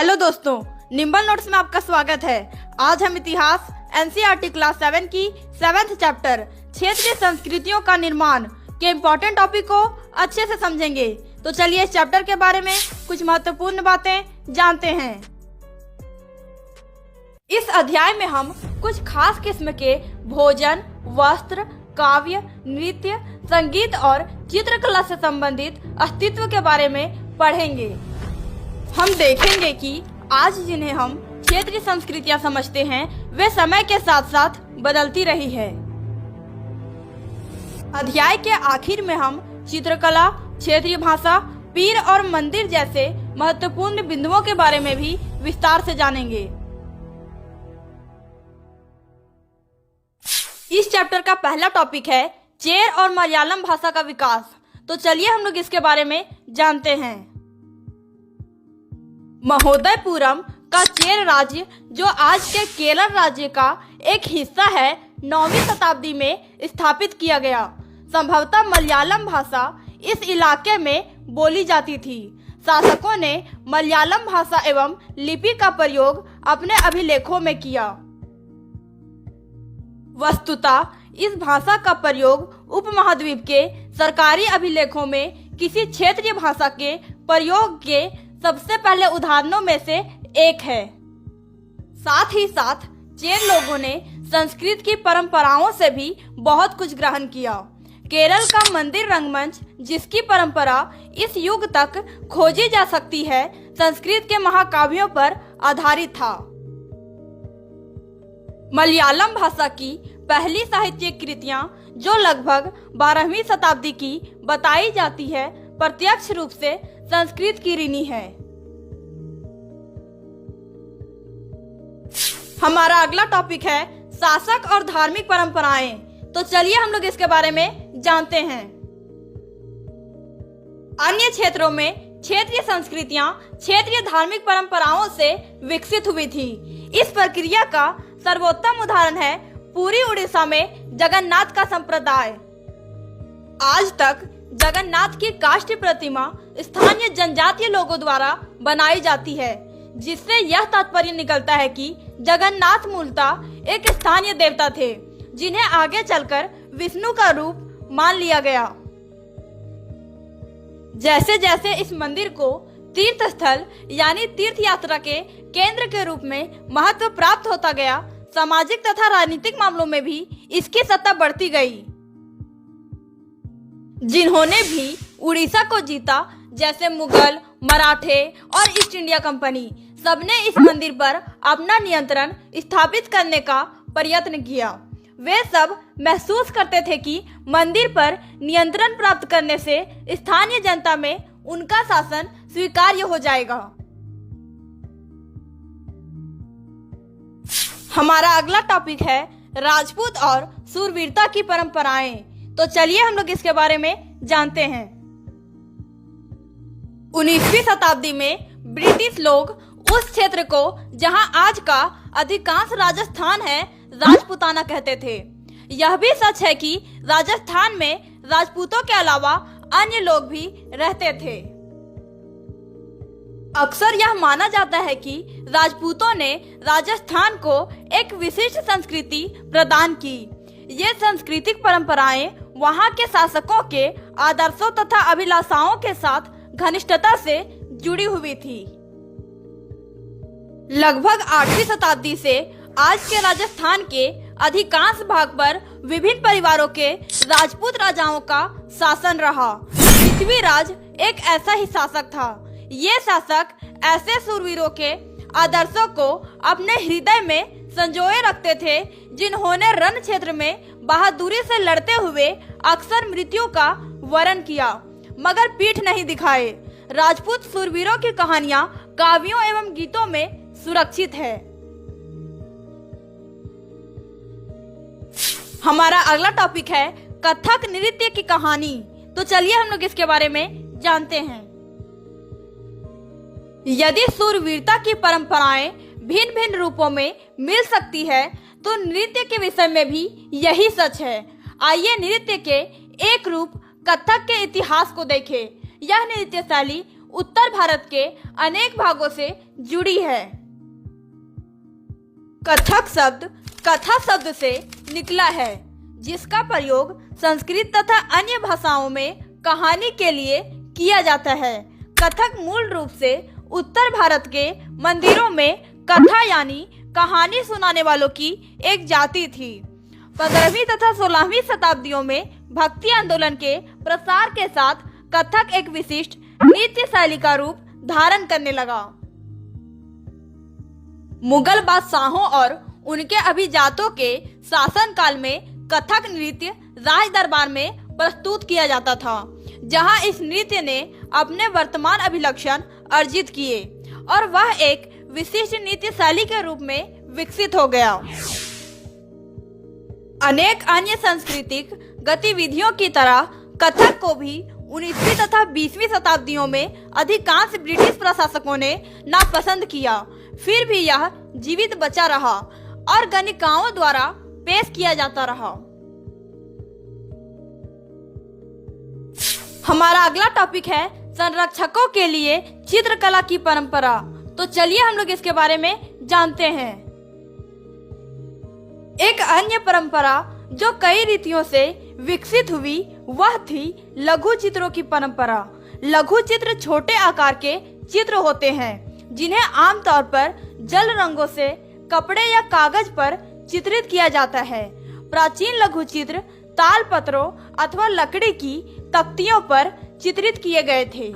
Hello दोस्तों, nimble notes में आपका स्वागत है। आज हम इतिहास एनसीईआरटी क्लास 7 की 7th चैप्टर क्षेत्रीय संस्कृतियों का निर्माण के इम्पोर्टेंट टॉपिक को अच्छे से समझेंगे। तो चलिए इस चैप्टर के बारे में कुछ महत्वपूर्ण बातें जानते हैं। इस अध्याय में हम कुछ खास किस्म के भोजन, वस्त्र, काव्य, नृत्य, संगीत और चित्रकला से संबंधित अस्तित्व के बारे में पढ़ेंगे। हम देखेंगे कि आज जिन्हें हम क्षेत्रीय संस्कृतियां समझते हैं वे समय के साथ साथ बदलती रही है। अध्याय के आखिर में हम चित्रकला, क्षेत्रीय भाषा, पीर और मंदिर जैसे महत्वपूर्ण बिंदुओं के बारे में भी विस्तार से जानेंगे। इस चैप्टर का पहला टॉपिक है चेर और मलयालम भाषा का विकास। तो चलिए हम लोग इसके बारे में जानते हैं। महोदयपुरम का चेर राज्य, जो आज के केरल राज्य का एक हिस्सा है, 9वीं शताब्दी में स्थापित किया गया। संभवतः मलयालम भाषा इस इलाके में बोली जाती थी। शासकों ने मलयालम भाषा एवं लिपि का प्रयोग अपने अभिलेखों में किया। वस्तुतः इस भाषा का प्रयोग उपमहाद्वीप के सरकारी अभिलेखों में किसी क्षेत्रीय भाषा के प्रयोग के सबसे पहले उदाहरणों में से एक है। साथ ही साथ चेर लोगों ने संस्कृत की परंपराओं से भी बहुत कुछ ग्रहण किया। केरल का मंदिर रंगमंच, जिसकी परंपरा इस युग तक खोजी जा सकती है, संस्कृत के महाकाव्यों पर आधारित था। मलयालम भाषा की पहली साहित्यिक कृतियां, जो लगभग 12वीं शताब्दी की बताई जाती है, प्रत्यक्ष रूप से संस्कृत की ऋणी है। हमारा अगला टॉपिक है शासक और धार्मिक परंपराएं। तो चलिए हम लोग इसके बारे में जानते हैं। अन्य क्षेत्रों में क्षेत्रीय संस्कृतियां क्षेत्रीय धार्मिक परंपराओं से विकसित हुई थी। इस प्रक्रिया का सर्वोत्तम उदाहरण है पूरी उड़ीसा में जगन्नाथ का संप्रदाय। आज तक जगन्नाथ की काष्ठ प्रतिमा स्थानीय जनजातीय लोगों द्वारा बनाई जाती है, जिससे यह तात्पर्य निकलता है कि जगन्नाथ मूलतः एक स्थानीय देवता थे, जिन्हें आगे चलकर विष्णु का रूप मान लिया गया। जैसे जैसे इस मंदिर को तीर्थ स्थल यानी तीर्थ यात्रा के केंद्र के रूप में महत्व प्राप्त होता गया, सामाजिक तथा राजनीतिक मामलों में भी इसकी सत्ता बढ़ती गई। जिन्होंने भी उड़ीसा को जीता, जैसे मुगल, मराठे और ईस्ट इंडिया कंपनी, सबने इस मंदिर पर अपना नियंत्रण स्थापित करने का प्रयत्न किया। वे सब महसूस करते थे कि मंदिर पर नियंत्रण प्राप्त करने से स्थानीय जनता में उनका शासन स्वीकार्य हो जाएगा। हमारा अगला टॉपिक है राजपूत और शूरवीरता की परंपराएं। तो चलिए हम लोग इसके बारे में जानते हैं। 19वीं शताब्दी में ब्रिटिश लोग उस क्षेत्र को, जहां आज का अधिकांश राजस्थान है, राजपूताना कहते थे। यह भी सच है कि राजस्थान में राजपूतों के अलावा अन्य लोग भी रहते थे। अक्सर यह माना जाता है कि राजपूतों ने राजस्थान को एक विशिष्ट संस्कृति प्रदान की। ये सांस्कृतिक परंपराएं वहां के शासकों के आदर्शों तथा अभिलाषाओं के साथ घनिष्ठता से जुड़ी हुई थी। लगभग 8वीं शताब्दी से आज के राजस्थान के अधिकांश भाग पर विभिन्न परिवारों के राजपूत राजाओं का शासन रहा। पृथ्वीराज एक ऐसा ही शासक था। ये शासक ऐसे शूरवीरों के आदर्शों को अपने हृदय में संजोए रखते थे, जिन्होंने रण क्षेत्र में बहादुरी से लड़ते हुए अक्सर मृत्यु का वरण किया, मगर पीठ नहीं दिखाए। राजपूत शूरवीरों की कहानियां काव्यों एवं गीतों में सुरक्षित है। हमारा अगला टॉपिक है कथक नृत्य की कहानी। तो चलिए हम लोग इसके बारे में जानते हैं। यदि शूरवीरता की परंपराएं भिन्न भिन्न रूपों में मिल सकती है, तो नृत्य के विषय में भी यही सच है। आइए नृत्य के एक रूप कथक के इतिहास को देखें। यह नृत्य शैली उत्तर भारत के अनेक भागों से जुड़ी है। कथक शब्द कथा शब्द से निकला है, जिसका प्रयोग संस्कृत तथा अन्य भाषाओं में कहानी के लिए किया जाता है। कथक मूल रूप से उत्तर भारत के मंदिरों में कथा यानी कहानी सुनाने वालों की एक जाति थी। 15वीं तथा 16वीं शताब्दियों में भक्ति आंदोलन के प्रसार के साथ कथक एक विशिष्ट नृत्य शैली का रूप धारण करने लगा। मुगल बादशाहों और उनके अभिजातों के शासनकाल में कथक नृत्य राज दरबार में प्रस्तुत किया जाता था, जहां इस नृत्य ने अपने वर्तमान अभिलक्षण अर्जित किए और वह एक विशिष्ट नृत्य शैली के रूप में विकसित हो गया। अनेक अन्य सांस्कृतिक गतिविधियों की तरह कथक को भी 19वीं तथा 20वीं शताब्दियों में अधिकांश ब्रिटिश प्रशासकों ने नापसंद किया। फिर भी यह जीवित बचा रहा और गणिकाओं द्वारा पेश किया जाता रहा। हमारा अगला टॉपिक है संरक्षकों के लिए चित्रकला की परंपरा। तो चलिए हम लोग इसके बारे में जानते हैं। एक अन्य परंपरा जो कई रीतियों से विकसित हुई वह थी लघु चित्रों की परंपरा। लघु चित्र छोटे आकार के चित्र होते हैं, जिन्हें आमतौर पर जल रंगों से कपड़े या कागज पर चित्रित किया जाता है। प्राचीन लघु चित्र ताल पत्रों अथवा लकड़ी की तख्तियों पर चित्रित किए गए थे।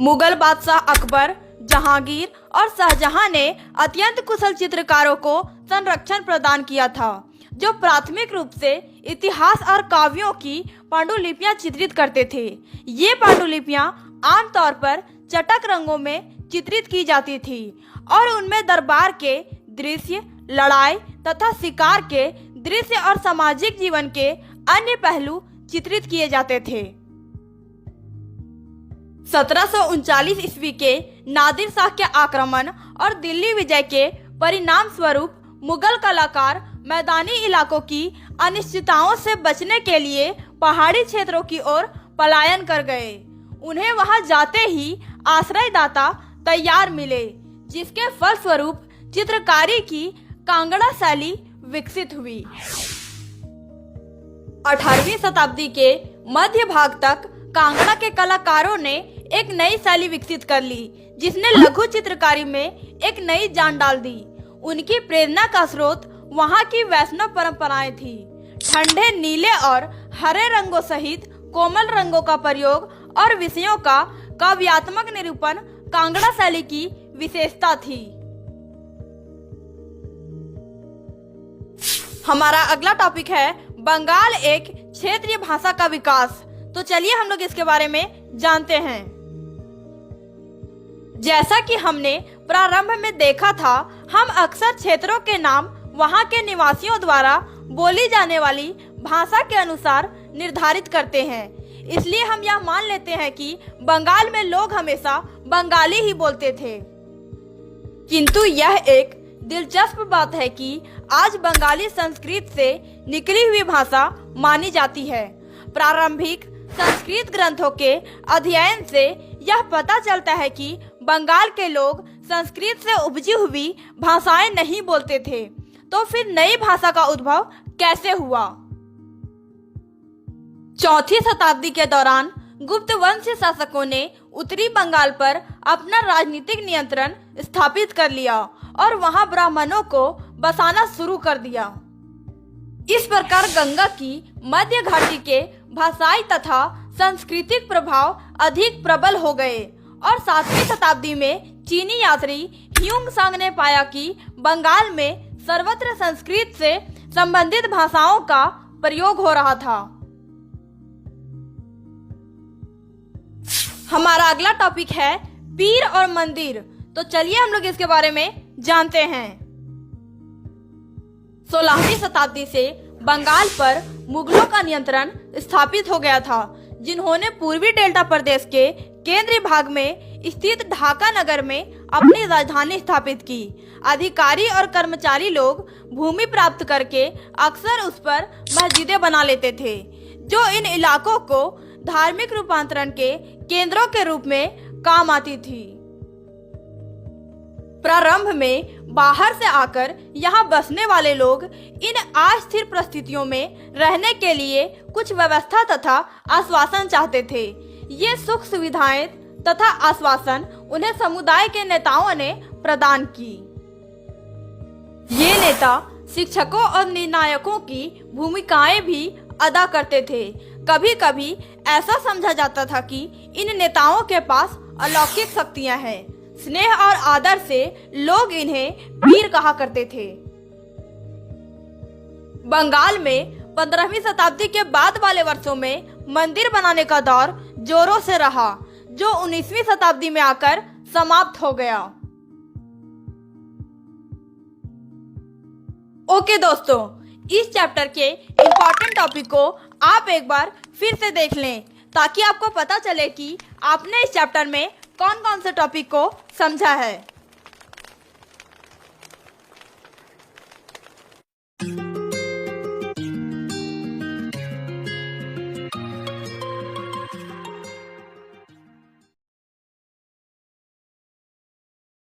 मुगल बादशाह अकबर, जहांगीर और शाहजहां ने अत्यंत कुशल चित्रकारों को संरक्षण प्रदान किया था, जो प्राथमिक रूप से इतिहास और काव्यों की पांडुलिपियां चित्रित करते थे। ये पांडुलिपियां आमतौर पर चटक रंगों में चित्रित की जाती थी और उनमें दरबार के दृश्य, लड़ाई तथा शिकार के दृश्य और सामाजिक जीवन के अन्य पहलू चित्रित किए जाते थे। 1739 ईस्वी के नादिर शाह के आक्रमण और दिल्ली विजय के परिणाम स्वरूप मुगल कलाकार मैदानी इलाकों की अनिश्चितताओं से बचने के लिए पहाड़ी क्षेत्रों की ओर पलायन कर गए। उन्हें वहां जाते ही आश्रयदाता तैयार मिले, जिसके फलस्वरूप चित्रकारी की कांगड़ा शैली विकसित हुई। 18वीं शताब्दी के मध्य भाग तक कांगड़ा के कलाकारों ने एक नई शैली विकसित कर ली, जिसने लघु चित्रकारी में एक नई जान डाल दी। उनकी प्रेरणा का स्रोत वहां की वैष्णव परंपराएं थी। ठंडे नीले और हरे रंगों सहित कोमल रंगों का प्रयोग और विषयों का काव्यात्मक निरूपण कांगड़ा शैली की विशेषता थी। हमारा अगला टॉपिक है बंगाल एक क्षेत्रीय भाषा का विकास। तो चलिए हम लोग इसके बारे में जानते हैं। जैसा कि हमने प्रारंभ में देखा था, हम अक्सर क्षेत्रों के नाम वहां के निवासियों द्वारा बोली जाने वाली भाषा के अनुसार निर्धारित करते हैं। इसलिए हम यह मान लेते हैं कि बंगाल में लोग हमेशा बंगाली ही बोलते थे। किंतु यह एक दिलचस्प बात है कि आज बंगाली संस्कृत से निकली हुई भाषा मानी जाती है। प्रारंभिक संस्कृत ग्रंथों के अध्ययन से यह पता चलता है कि बंगाल के लोग संस्कृत से उपजी हुई भाषाएं नहीं बोलते थे। तो फिर नई भाषा का उद्भव कैसे हुआ? 4वीं शताब्दी के दौरान गुप्त वंशीय शासकों ने उत्तरी बंगाल पर अपना राजनीतिक नियंत्रण स्थापित कर लिया और वहां ब्राह्मणों को बसाना शुरू कर दिया। इस प्रकार गंगा की मध्य घाटी के भाषाई तथा सांस्कृतिक प्रभाव अधिक प्रबल हो गए और 7वीं शताब्दी में चीनी यात्री ह्यूंग सांग ने पाया कि बंगाल में सर्वत्र संस्कृत से संबंधित भाषाओं का प्रयोग हो रहा था। हमारा अगला टॉपिक है पीर और मंदिर। तो चलिए हम लोग इसके बारे में जानते हैं। 16वीं शताब्दी से बंगाल पर मुगलों का नियंत्रण स्थापित हो गया था, जिन्होंने पूर्वी डेल्टा प्रदेश के केंद्रीय भाग में स्थित ढाका नगर में अपनी राजधानी स्थापित की। अधिकारी और कर्मचारी लोग भूमि प्राप्त करके अक्सर उस पर मस्जिदें बना लेते थे, जो इन इलाकों को धार्मिक रूपांतरण के केंद्रों के रूप में काम आती थी। प्रारंभ में बाहर से आकर यहाँ बसने वाले लोग इन अस्थिर परिस्थितियों में रहने के लिए कुछ व्यवस्था तथा आश्वासन चाहते थे। ये सुख सुविधाएं तथा आश्वासन उन्हें समुदाय के नेताओं ने प्रदान की। ये नेता शिक्षकों और निर्णायकों की भूमिकाएं भी अदा करते थे। कभी कभी ऐसा समझा जाता था कि इन नेताओं के पास अलौकिक शक्तियां हैं। स्नेह और आदर से लोग इन्हें वीर कहा करते थे। बंगाल में 15वीं शताब्दी के बाद वाले वर्षों में मंदिर बनाने का दौर जोरों से रहा, जो 19वीं शताब्दी में आकर समाप्त हो गया। ओके दोस्तों, इस चैप्टर के इम्पोर्टेंट टॉपिक को आप एक बार फिर से देख लें ताकि आपको पता चले कि आपने इस चैप्टर में कौन कौन से टॉपिक को समझा है।